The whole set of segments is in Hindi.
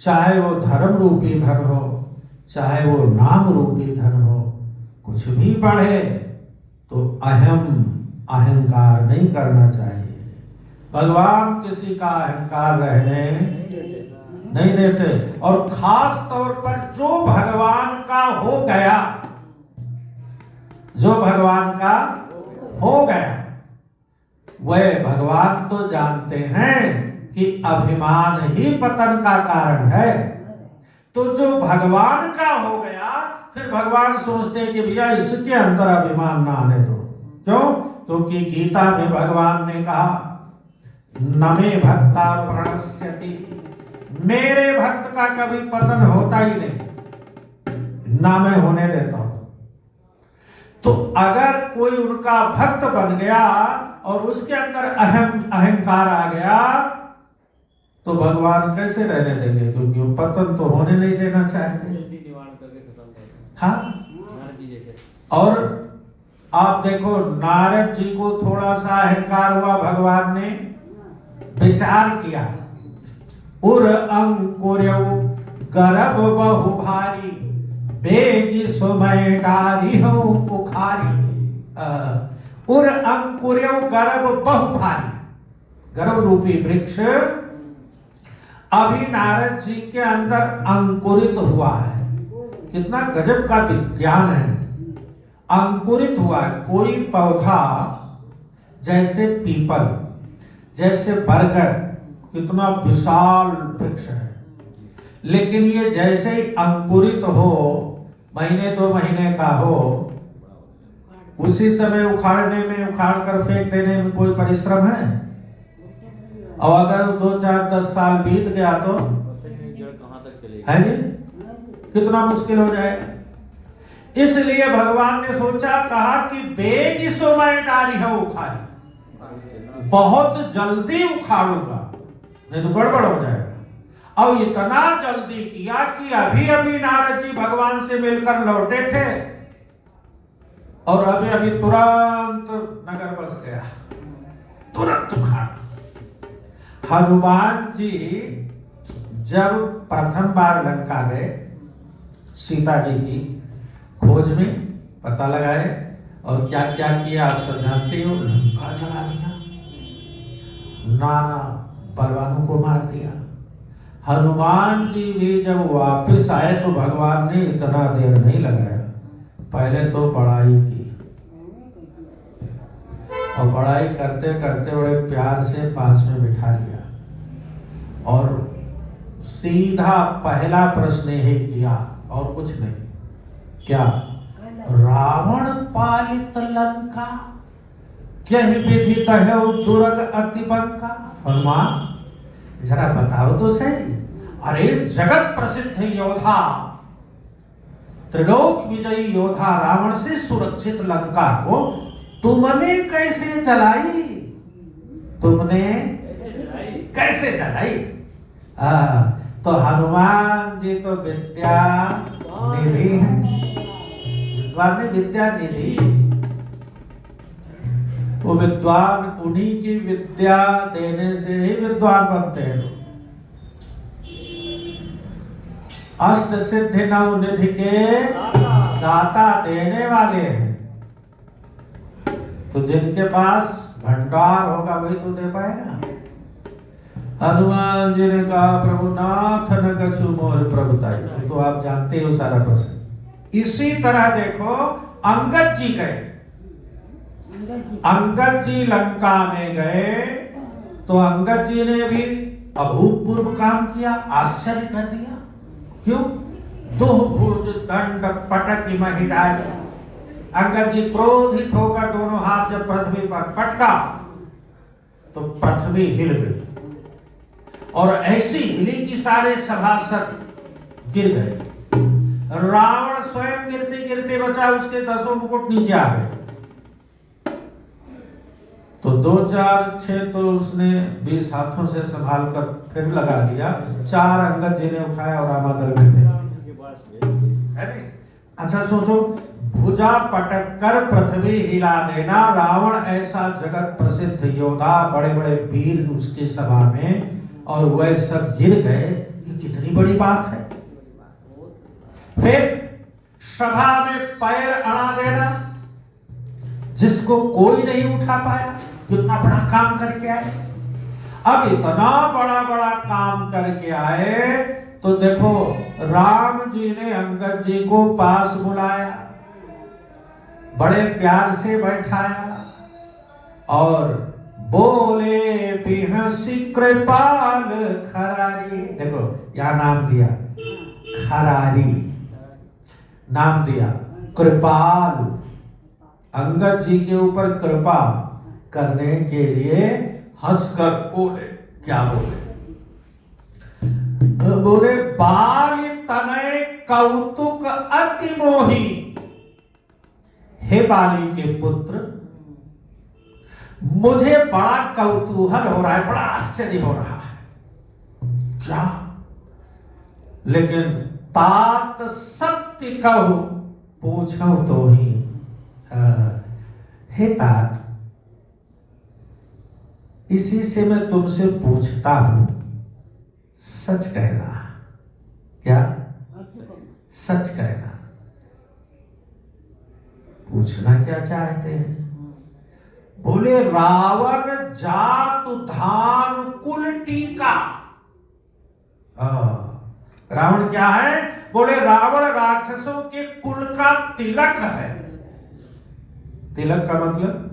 चाहे वो धर्म रूपी धन हो, चाहे वो नाम रूपी धन हो, कुछ भी बढ़े तो अहंकार नहीं करना चाहिए। भगवान किसी का अहंकार रहने नहीं देते। और खास तौर पर जो भगवान का हो गया, जो भगवान का हो गया, वह भगवान तो जानते हैं कि अभिमान ही पतन का कारण है। तो जो भगवान का हो गया, फिर भगवान सोचते हैं कि भैया इसके अंदर अभिमान ना आने दो। क्यों? क्योंकि गीता में भगवान ने कहा न मे भक्ता प्रणश्यति, मेरे भक्त का कभी पतन होता ही नहीं, ना मैं होने देता हूं। तो अगर कोई उनका भक्त बन गया और उसके अंदर अहंकार आ गया तो भगवान कैसे रहने देंगे? क्योंकि वो पतन तो होने नहीं देना चाहते। हाँ, और आप देखो नारद जी को थोड़ा सा अहंकार हुआ, भगवान ने विचार किया, उर अंकुर्यौ गर्भ बहु भारी, बेगी सुमय डारी हो उखारी। उर अंकुर्यौ गर्भ बहु भारी, गर्भ रूपी वृक्ष अभी नारद जी के अंदर अंकुरित हुआ है। कितना गजब का विज्ञान है। अंकुरित हुआ है। कोई पौधा जैसे पीपल, जैसे बरगद, कितना विशाल वृक्ष है, लेकिन ये जैसे ही अंकुरित हो, महीने 2 महीने का हो, उसी समय उखाड़ने में, उखाड़ कर फेंक देने में कोई परिश्रम है? और अगर 2, 4, 10 साल बीत गया तो है जी, कितना मुश्किल हो जाएगा। इसलिए भगवान ने सोचा, कहा कि बेगी सुमय डारी है उखारी, बहुत जल्दी उखाड़ूंगा, नहीं तो गड़बड़ हो जाएगा। और इतना जल्दी किया कि अभी अभी नारद जी भगवान से मिलकर लौटे थे और अभी अभी तुरंत नगर बस गया, तुरंत उखाड़। हनुमान जी जब प्रथम बार लंका गए, सीता जी की खोज में पता लगाए और क्या क्या किया आप सब जानते हो। लंका जला दिया, नाना बलवानों को मार दिया। हनुमान जी भी जब वापस आए तो भगवान ने इतना देर नहीं लगाया, पहले तो बड़ाई की और बड़ाई करते करते बड़े प्यार से पास में बिठा लिया और सीधा पहला प्रश्न ही किया और कुछ नहीं। क्या? रावण पालित लंका, क्या विधि है दुर्ग अति बंका। हनुमान जरा बताओ तो सही, अरे जगत प्रसिद्ध योद्धा, त्रिलोक विजयी योद्धा रावण से सुरक्षित लंका को तुमने कैसे जलाई? तुमने कैसे जलाई? तो हनुमान जी तो विद्या निधि है, विद्वान ने विद्या निधि, वो विद्वान उन्हीं की विद्या देने से ही विद्वान बनते हैं। अष्ट सिद्धि नव निधि के दाता देने वाले हैं। तो जिनके पास भंडार होगा वही तो दे पाएगा। हनुमान जी ने कहा, प्रभु नाथ न कछु मोर प्रभुताई। तो आप जानते हो सारा प्रसंग। इसी तरह देखो अंगद जी गए, अंगद जी लंका में गए तो अंगद जी ने भी अभूतपूर्व काम किया, आश्चर्य कर दिया। क्यों? दुह भुज दंड पटक महिडाई। अंगद जी क्रोधित होकर दोनों हाथ जब पृथ्वी पर पटका तो पृथ्वी हिल गई और ऐसी हिली कि सारे सभासद गिर गए। रावण स्वयं गिरते गिरते बचा, उसके 10 मुकुट नीचे आ गए। तो 2, 4, 6 तो उसने 20 हाथों से संभाल कर फिर लगा लिया। 4 अंगद जी ने उठाया और रामादल में है। अच्छा सोचो, भुजा पटक कर पृथ्वी हिला देना। रावण ऐसा जगत प्रसिद्ध योद्धा, बड़े बड़े वीर उसके सभा में, और वह सब गिर गए। कितनी बड़ी बात है। फिर सभा में पैर अड़ा देना, जिसको कोई नहीं उठा पाया, कितना बड़ा काम करके आए। अब इतना बड़ा बड़ा काम करके आए तो देखो राम जी ने अंगद जी को पास बुलाया, बड़े प्यार से बैठाया और बोले बिहसी कृपाल खरारी। देखो यहां नाम दिया खरारी, नाम दिया कृपाल। अंगद जी के ऊपर कृपा करने के लिए हंसकर बोले, क्या बोले? बोले बाल तनय कौतुक अति मोही। हे बाली के पुत्र, मुझे बड़ा कौतूहल हो रहा है, बड़ा आश्चर्य हो रहा है। क्या? लेकिन तात सत्य कहूं, पूछो तो ही। हे तात, इसी से मैं तुमसे पूछता हूं, सच कहना। क्या? सच कहना। पूछना क्या चाहते हैं? बोले रावण जात धान कुल टीका। रावण क्या है? बोले रावण राक्षसों के कुल का तिलक है। तिलक का मतलब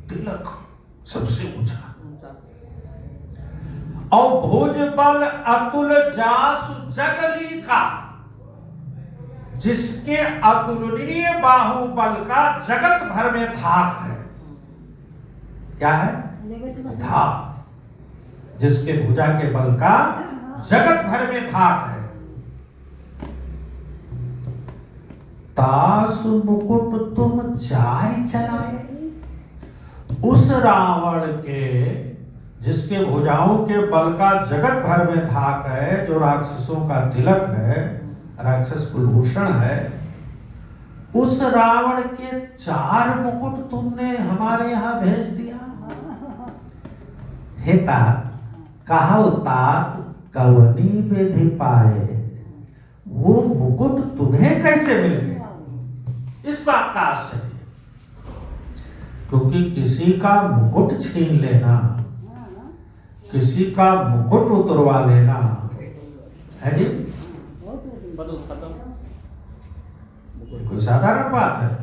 तिलक सबसे ऊंचा। और भुज बल अतुल जासु जगली का, जिसके अतुलनीय बाहुबल का जगत भर में धाक है। क्या है? धाक। जिसके भुजा के बल का जगत भर में धाक है। तास मुकुट तुम जारी चलाए। उस रावण के, जिसके भुजाओं के बल का जगत भर में धाक है, जो राक्षसों का तिलक है, राक्षस कुलभूषण है, उस रावण के 4 मुकुट तुमने हमारे यहां भेज दिया। हे तात, कहो तात कवनी विधि पाए, वो मुकुट तुम्हें कैसे मिल गया? इस बात का आश्चर्य, क्योंकि किसी का मुकुट छीन लेना, किसी का मुकुट उतरवा लेना है जी, कोई साधारण बात है।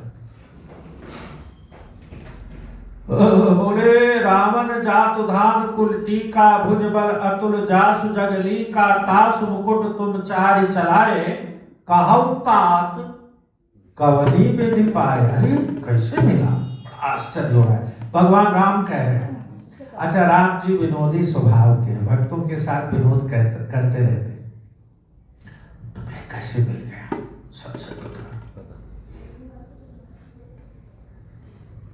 बोले रावण जात धान कुल टीका, भुजबल अतुल जासु जगली का, तासु मुकुट तुम चारि चलाए, कहौ तात कवनी विधि पाए। अरे कैसे मिला? आश्चर्य हो रहा है। भगवान राम कह रहे हैं। अच्छा, राम जी विनोदी स्वभाव के, भक्तों के साथ विनोद करते रहते। तुम्हें कैसे मिल गया? सच सच बता।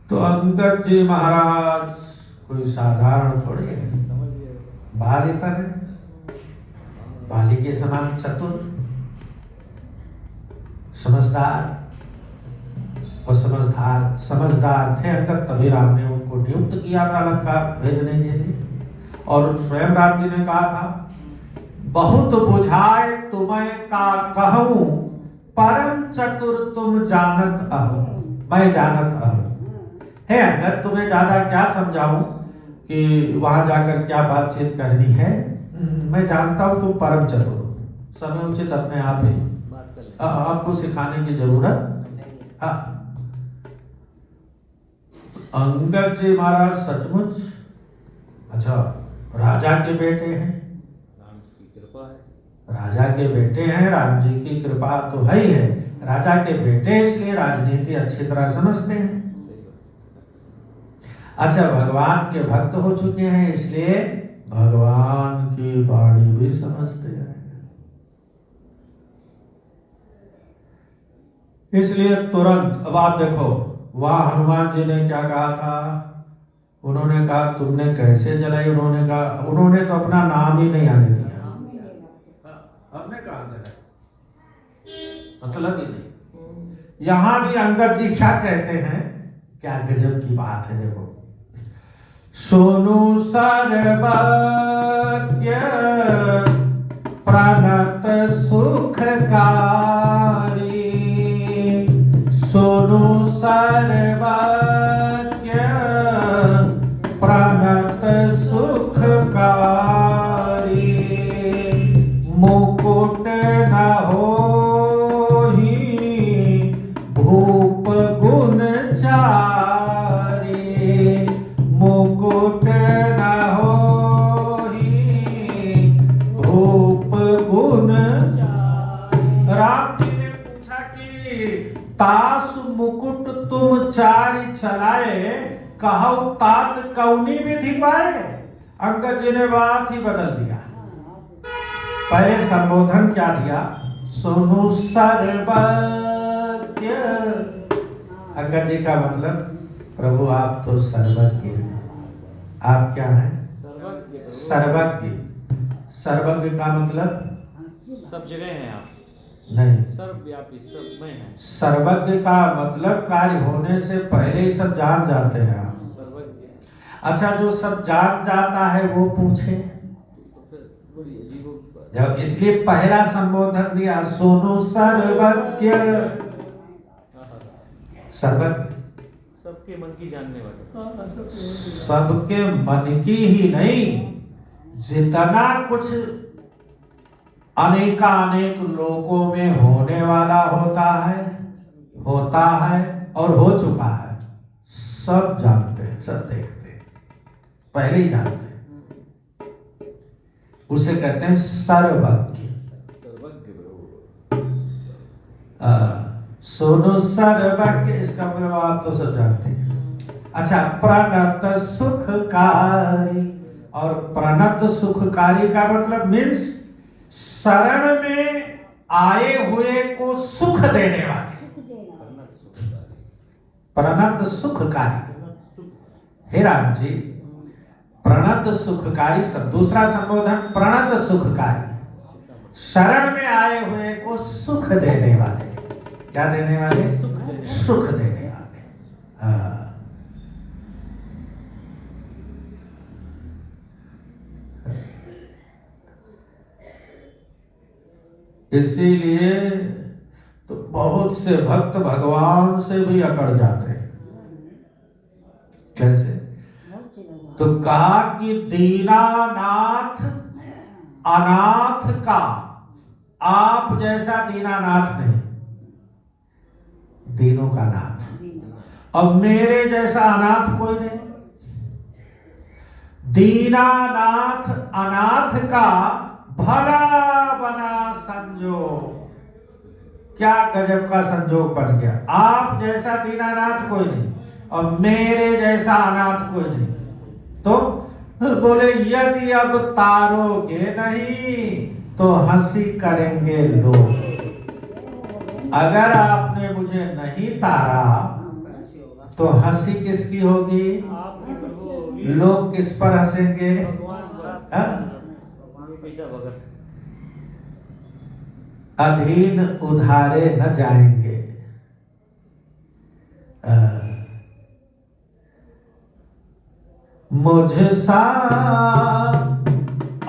तो अंगद जी महाराज कोई साधारण थोड़े है, बाली तर, बाली के समान चतुर, समझदार और समझदार थे अंगद। तभी राम ने उनको नियुक्त किया था लंका भेजने के लिए। और स्वयं राम जी ने कहा था, बहुत बुझाए तुम्हें का कहूं, परम चतुर तुम जानत अहो, मैं जानत अहो। हे अंगद, तुम्हें ज्यादा क्या समझाऊं कि वहां जाकर क्या बातचीत करनी है, मैं जानता हूं तुम परम चतुर हो। समय उचित अपने आप ही आपको सिखाने की जरूरत। अंगद जी महाराज सचमुच अच्छा राजा के बेटे हैं, राजा के बेटे हैं, राम जी की कृपा तो है ही है। राजा के बेटे इसलिए राजनीति अच्छी तरह समझते हैं। अच्छा, भगवान के भक्त हो चुके हैं इसलिए भगवान की वाणी भी समझते हैं। इसलिए तुरंत, अब आप देखो वहां हनुमान जी ने क्या कहा था, उन्होंने कहा तुमने कैसे जलाई, उन्होंने कहा, उन्होंने तो अपना नाम ही नहीं आने दिया। हमने कहा मतलब ही नहीं। यहां भी अंगद जी क्या कहते हैं, क्या गजब की बात है। देखो, सोनू सर्वज्ञ प्रणत सुखकारी सुनु सर्वज्ञ प्रणत सुखकारी मुकुट न होहि भूप गुण चारि मुकुट न होहि भूप गुण। राम जी ने पूछा कि तास मुकुट तुम चारि चलाए कहौ तात कौनी विधि पाए। अंगद जी ने बात ही बदल दिया। पहले संबोधन क्या दिया? सुनु सर्वज्ञ। अंगद जी का मतलब प्रभु आप तो सर्वज्ञ हैं। आप क्या हैं? सर्वज्ञ। सर्वज्ञ का मतलब सब जगह हैं आप नहीं, सर्वव्यापी सब में हैं। सर्वज्ञ का मतलब कार्य होने से पहले ही सब जान जाते हैं आप। सर्वज्ञ। अच्छा, जो सब जान जाता है वो पूछे, जब इसलिए पहला संबोधन दिया सोनो सर्वज्ञ। सर्वज्ञ सबके मन की जानने वाले, सबके मन की ही नहीं, जितना कुछ अनेक लोगों में होने वाला होता है और हो चुका है, सब जानते हैं, सब देखते हैं, पहले ही जानते हैं। उसे कहते हैं सर्वज्ञ। सोनो सर्वज्ञ, इसका मतलब आप तो सब जानते हैं। अच्छा, प्रणत सुखकारी, और प्रणत सुखकारी का मतलब मीन्स शरण में आए हुए को सुख देने वाले। प्रणत सुखकारी। हे राम जी, प्रणत सुखकारी सब। दूसरा संबोधन प्रणत सुखकारी, शरण में आए हुए को सुख देने वाले। क्या देने वाले? सुख देने वाले। इसीलिए तो बहुत से भक्त भगवान से भी अकड़ जाते हैं। कैसे? तो कहा कि दीनानाथ अनाथ का आप जैसा दीनानाथ नहीं, दीनों का नाथ। अब मेरे जैसा अनाथ कोई नहीं। दीनानाथ अनाथ का भला बना संजोग। क्या गजब का संजोग बन गया। आप जैसा दीनानाथ कोई नहीं और मेरे जैसा अनाथ कोई नहीं। तो बोले यदि अब तारोगे नहीं तो हंसी करेंगे लोग। अगर आपने मुझे नहीं तारा तो हंसी किसकी होगी? लोग किस पर हंसेंगे? अधीन उधारे न जाएंगे। मुझसा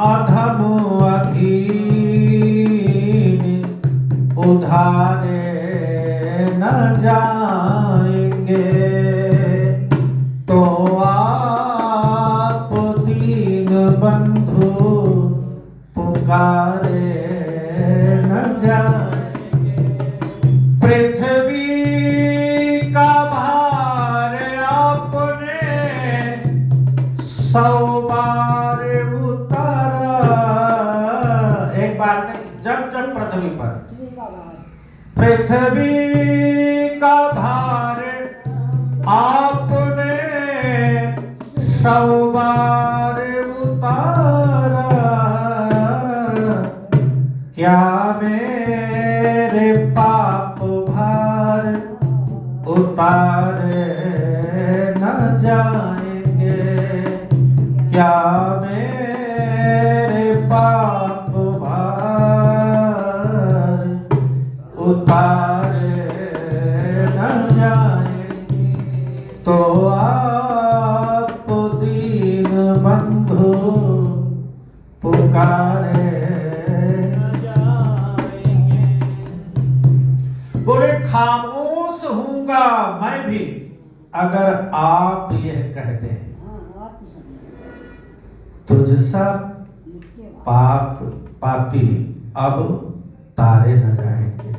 अधम अधीन उधारे न जाएंगे। तो आप दीन बंधु पुकारे न जाएंगे। पृथ्वी का भार आपने 100 बार उतारा। एक बार नहीं, जब जब पृथ्वी पर पृथ्वी का भार आपने 100 बार उतारा। क्या मेरे पाप भार उतारे न जाएंगे? क्या मेरे पाप भार उतारे न जाएंगे? तो आप दीन बंधु पुकारे अगर आप यह कहते हैं तुझ सब पापी अब तारे न जाएंगे।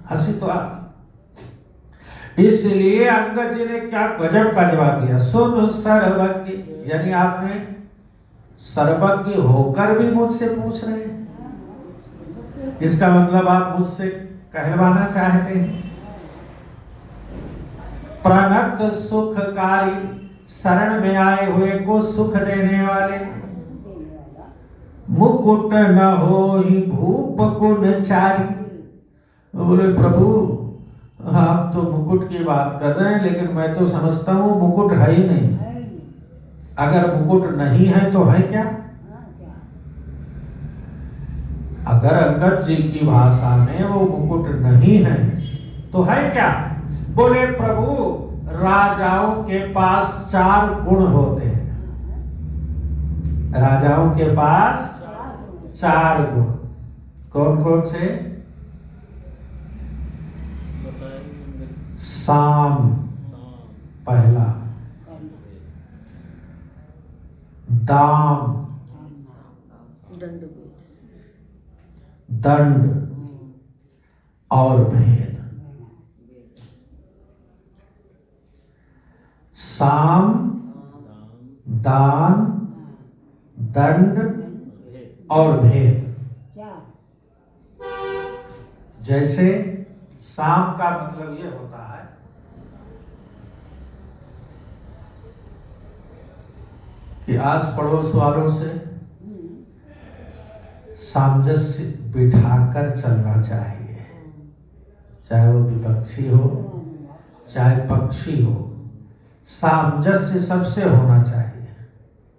हंसी तो आप, इसलिए अंगद जी ने क्या गजब का जवाब दिया, सुन सर्वज्ञ, यानी आपने सर्वज्ञ होकर भी मुझसे पूछ रहे हैं, इसका मतलब आप मुझसे कहलवाना चाहते हैं। प्रणत सुखकारी, शरण में आए हुए को सुख देने वाले, मुकुट न हो ही भूप कुन चारी। बोले प्रभु आप तो मुकुट की बात कर रहे हैं, लेकिन मैं तो समझता हूँ मुकुट है ही नहीं। अगर मुकुट नहीं है तो है क्या? अगर अंगद जी की भाषा में वो मुकुट नहीं है तो है क्या? बोले प्रभु राजाओं के पास 4 गुण होते हैं। राजाओं के पास 4 गुण, कौन कौन से? साम पहला, दाम, दंड और भेद। साम, दान, दंड और भेद। जैसे साम का मतलब ये होता है कि आस पड़ोस वालों से सामंजस्य बिठाकर चलना चाहिए, चाहे वो विपक्षी हो चाहे पक्षी हो, सामंजस्य सबसे होना चाहिए।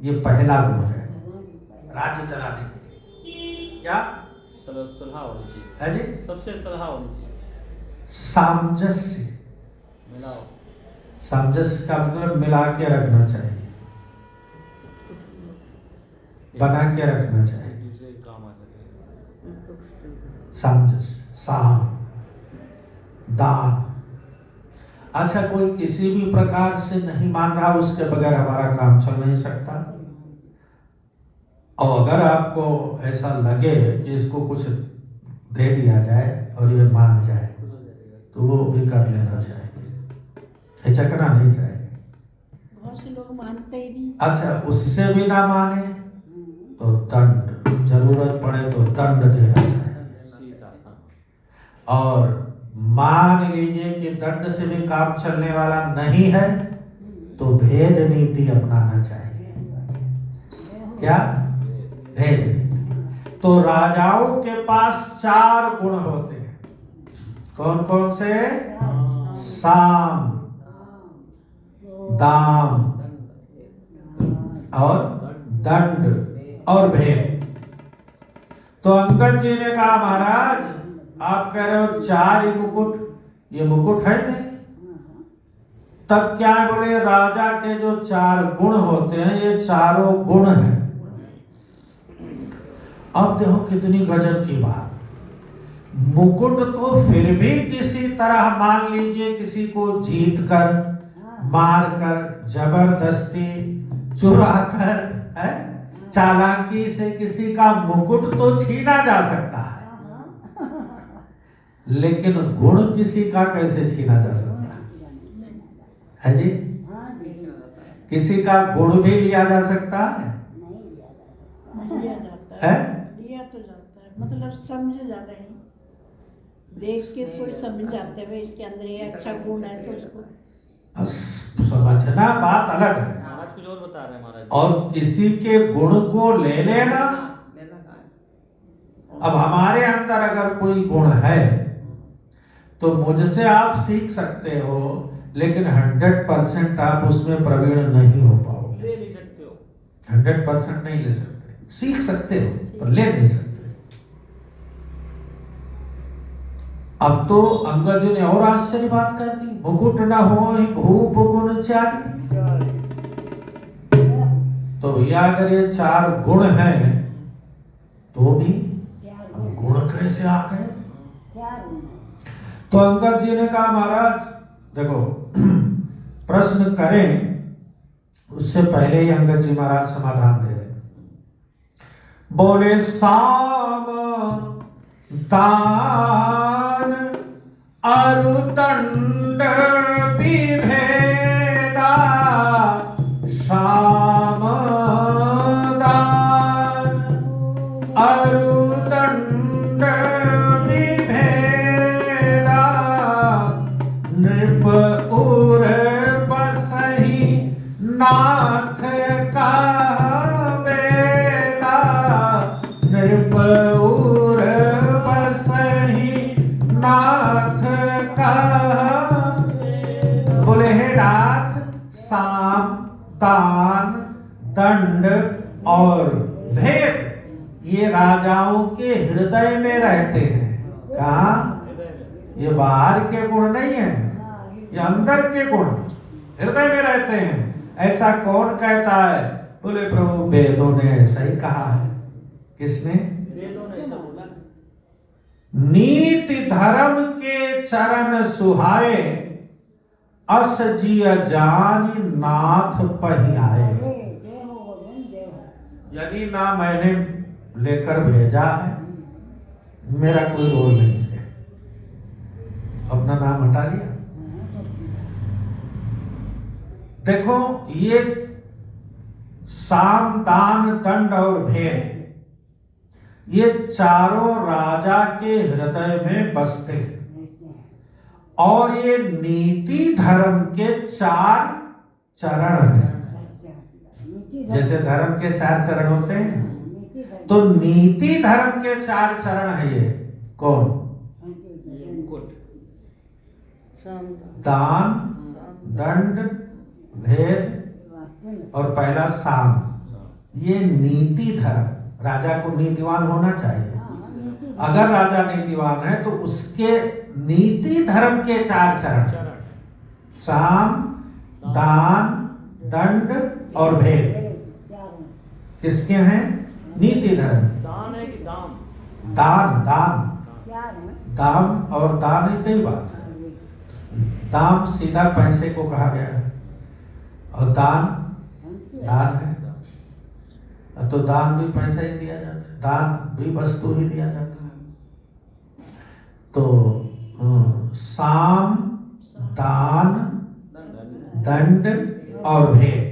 ये पहला गुण है राज्य चलाने के लिए। क्या सलाह होनी चाहिए है जी? सबसे सलाह होनी चाहिए। सामंजस्य, मिलाओ, सामंजस्य का मतलब मिला के रखना चाहिए, बना के रखना चाहिए, दूसरे काम आ सके। सामंजस्य, साम, दान। अच्छा, कोई किसी भी प्रकार से नहीं मान रहा, उसके बगैर हमारा काम चल नहीं सकता। और अगर आपको ऐसा लगे कि इसको कुछ दे दिया जाए और ये मान जाए तो वो भी कर लेना चाहिए, हिचकना नहीं चाहिए। बहुत से लोग मानते ही नहीं। अच्छा, उससे भी ना माने तो दंड, जरूरत पड़े तो दंड देना चाहिए। और मान लीजिए कि दंड से भी काम चलने वाला नहीं है तो भेद नीति अपनाना चाहिए। क्या? भेद नीति। तो राजाओं के पास 4 गुण होते हैं। कौन कौन से? साम, दाम और दंड और भेद। तो अंगद जी ने कहा महाराज आप कह रहे हो 4 ही मुकुट, ये मुकुट है नहीं। तब क्या बोले राजा के जो 4 गुण होते हैं ये चारों गुण हैं। अब देखो कितनी गजब की बात। मुकुट तो फिर भी किसी तरह मान लीजिए किसी को जीत कर, मार कर, जबरदस्ती, चुरा कर, चालाकी से किसी का मुकुट तो छीना जा सकता है, लेकिन गुण किसी का कैसे छीना जा सकता है जी? किसी का गुण भी लिया जा सकता है? लिया जाता है? लिया तो जाता है, मतलब समझ जाता है, देख के कोई समझ जाते हैं इसके अंदर ये अच्छा गुण है तो उसको समझना बात अलग है। महाराज कुछ और बता रहे हैं महाराज। और किसी के गुण को ले लेना, अब हमारे अंदर अगर कोई गुण है तो मुझसे आप सीख सकते हो, लेकिन 100% आप उसमें प्रवीण नहीं हो पाओगे। ले नहीं सकते हो, 100% नहीं ले सकते, सीख सकते हो पर ले नहीं सकते। अब तो अंगद जी ने और आश्चर्य बात कर दी, मुकुट न हो भूप गुण चारी। तो भैया अगर ये 4 गुण हैं तो भी गुण कैसे आ गए? तो अंगद जी ने कहा महाराज देखो प्रश्न करें उससे पहले ही अंगद जी महाराज समाधान दे रहे। बोले साम दान अरुदंड विभेदा, साम दान अरुदंड विभेदा, नृप उर बसहि नाथ का बेटा, नृप उर बसहि नाथ का। बोले हे नाथ, साम दान दंड और भेद ये राजाओं के हृदय में रहते हैं। कहाँ? ये बाहर के गुण नहीं है, ये अंदर के गुण हृदय में रहते हैं। ऐसा कौन कहता है? बोले प्रभु वेदों ने ऐसा ही कहा है। किसने? वेदों ने ऐसा बोला। नीति धर्म के चरण सुहाए, अस जिय जानि नाथ पहियाए। यानी ना मैंने लेकर भेजा है, मेरा कोई रोल नहीं है, अपना नाम हटा लिया। देखो ये साम दान दंड और भेद ये चारों राजा के हृदय में बसते हैं, और ये नीति धर्म के 4 चरण हैं। जैसे धर्म के 4 चरण होते हैं, तो नीति धर्म के 4 चरण है। ये कौन? दान दंड भेद और पहला साम। ये नीति धर्म, राजा को नीतिवान होना चाहिए। अगर राजा नीतिवान है तो उसके नीति धर्म के 4 चरण, साम दान दंड और भेद किसके हैं? नीति धर्म। दान है कि दाम? दान दान दाम और दान एक ही बात है। दाम सीधा पैसे को कहा गया है, और दान दान है, तो दान भी पैसा ही दिया जाता है, दान भी वस्तु ही दिया जाता है। तो साम दान दंड और भेद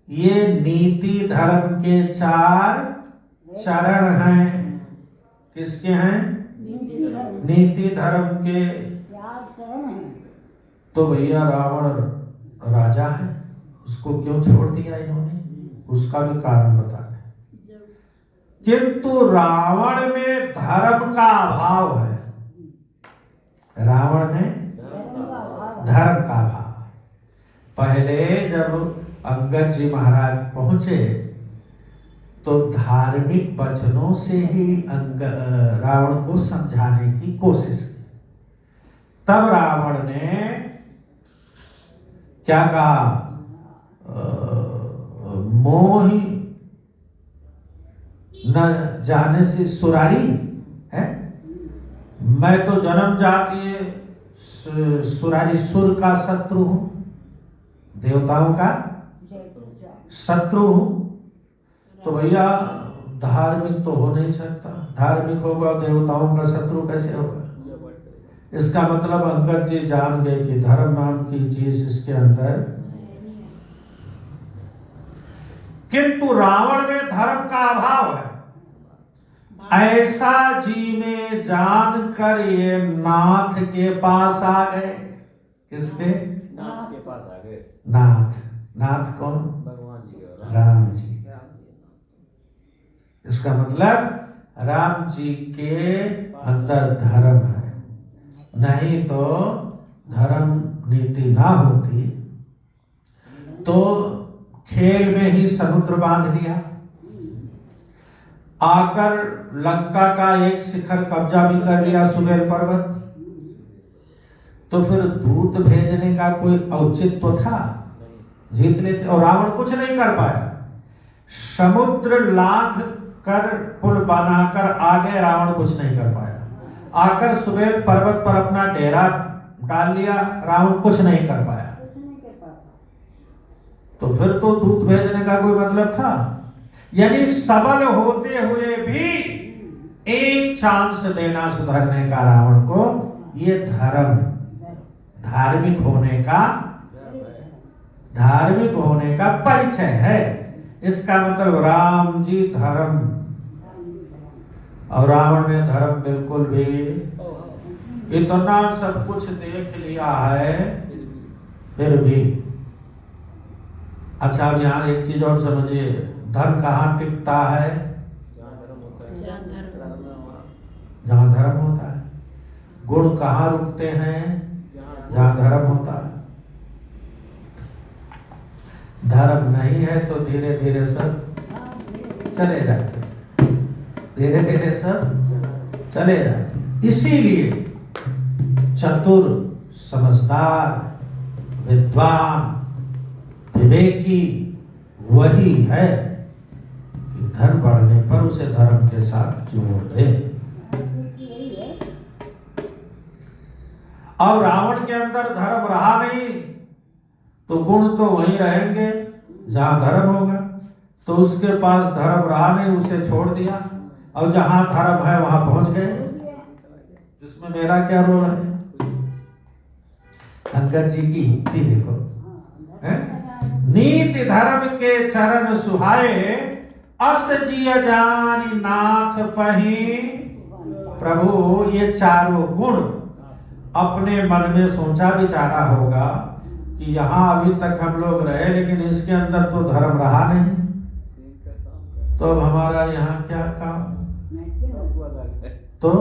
ये नीति धर्म के 4 चरण हैं। किसके हैं? नीति धर्म के। तो भैया रावण राजा है, उसको क्यों छोड़ दिया इन्होंने? उसका भी कारण बता रहे। किंतु रावण में धर्म का अभाव है। रावण में धर्म का अभाव। पहले जब अंगद जी महाराज पहुंचे तो धार्मिक वचनों से ही रावण को समझाने की कोशिश की। तब रावण ने क्या कहा? मोहि न जाने से सुरारी है, मैं तो जन्म जातीय सुरारी सुर का शत्रु हूं, देवताओं का शत्रु हूं। तो भैया धार्मिक तो हो नहीं सकता, धार्मिक होगा देवताओं का शत्रु कैसे होगा? इसका मतलब अंगद जी जान गए कि धर्म नाम की चीज इसके अंदर। किंतु रावण में धर्म का अभाव है, ऐसा जी में जानकर ये नाथ के पास आ गए। किसके? नाथ के पास आ गए। नाथ नाथ कौन? भगवान जी, राम जी। इसका मतलब राम जी के अंदर धर्म है, नहीं तो धर्म नीति ना होती तो खेल में ही समुद्र बांध लिया, आकर लंका का एक शिखर कब्जा भी कर लिया, सुमेर पर्वत। तो फिर दूत भेजने का कोई औचित्य तो था? जीत लेते। और रावण कुछ नहीं कर पाया। समुद्र लांघ कर पुल बनाकर आगे रावण कुछ नहीं कर पाया। आकर सुमेर पर्वत पर अपना डेरा डाल लिया, रावण कुछ नहीं कर पाया। तो फिर तो दूत भेजने का कोई मतलब था? यानी सबल होते हुए भी एक चांस देना सुधरने का रावण को, ये धर्म, धार्मिक होने का परिचय है। इसका मतलब राम जी धर्म, और रावण ने धर्म बिल्कुल भी, इतना सब कुछ देख लिया है फिर भी। अच्छा, अब यहाँ एक चीज और समझिए, धर्म कहाँ टिकता है? जहाँ धर्म होता है। गुण कहाँ रुकते हैं? जहाँ धर्म होता है। धर्म नहीं है तो धीरे धीरे सब चले जाते, धीरे धीरे सब चले जाते। इसीलिए चतुर, समझदार, विद्वान, विवेकी वही है कि धन बढ़ने पर उसे धर्म के साथ जोड़ दे। और रावण के अंदर धर्म रहा नहीं तो गुण तो वहीं रहेंगे जहां धर्म होगा। तो उसके पास धर्म रहा नहीं, उसे छोड़ दिया, और जहां धर्म है वहां पहुंच गए। जिसमें मेरा क्या रोल है? अंगद जी की युक्ति देखो, है? नीति धर्म के चरण सुहाए, अस जिय जानि नाथ पही। प्रभु ये चारों गुण अपने मन में सोचा विचारा होगा कि यहाँ अभी तक हम लोग रहे, लेकिन इसके अंदर तो धर्म रहा नहीं, तो अब हमारा यहाँ क्या काम? तो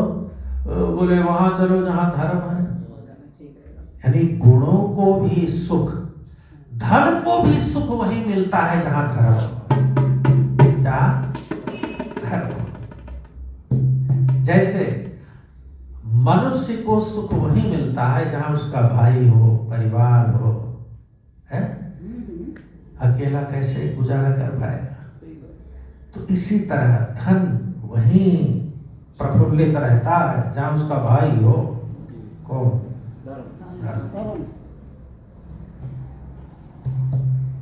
बोले वहां चलो जहाँ धर्म है। यानी गुणों को भी सुख, धन को भी सुख वही मिलता है जहां धर्म। जहां धर्म, जैसे मनुष्य को सुख वही मिलता है जहां उसका भाई हो, परिवार हो, है? अकेला कैसे गुजारा कर पाएगा? तो इसी तरह धन वही प्रफुल्लित रहता है जहां उसका भाई हो। कौन? धर्म।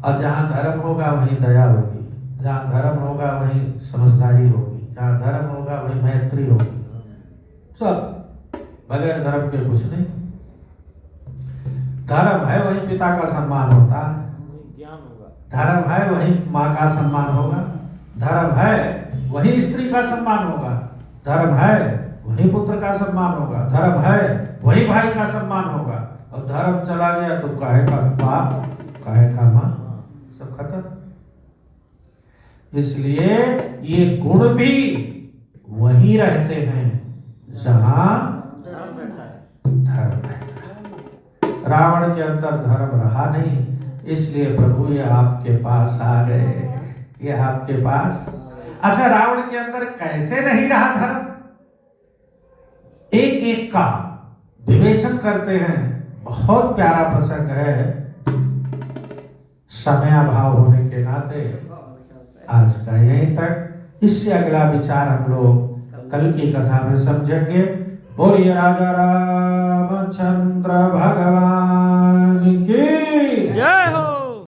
और जहां धर्म होगा वहीं दया होगी, जहां धर्म होगा वहीं समझदारी होगी, जहां धर्म होगा वहीं मैत्री होगी। सब बगैर धर्म के कुछ नहीं। धर्म है वहीं पिता का सम्मान होता है, ज्ञान होगा। धर्म है वहीं माँ का सम्मान होगा, धर्म है वहीं स्त्री का सम्मान होगा, धर्म है वहीं पुत्र का सम्मान होगा, धर्म है वहीं भाई का सम्मान होगा। और धर्म चला गया तो काहे का बाप, काहे का माँ, सब खत्म। इसलिए ये गुण भी वहीं रहते हैं जहां धर्म रहता है। रावण के अंदर धर्म रहा नहीं, इसलिए प्रभु ये आपके पास आ गए, ये आपके पास। अच्छा, रावण के अंदर कैसे नहीं रहा धर्म? एक एक का विवेचन करते हैं। बहुत प्यारा प्रसंग है, समय अभाव होने के नाते आज का यहीं तक। इससे अगला विचार हम लोग कल की कथा में समझेंगे। बोलिए राजा रामचंद्र भगवान की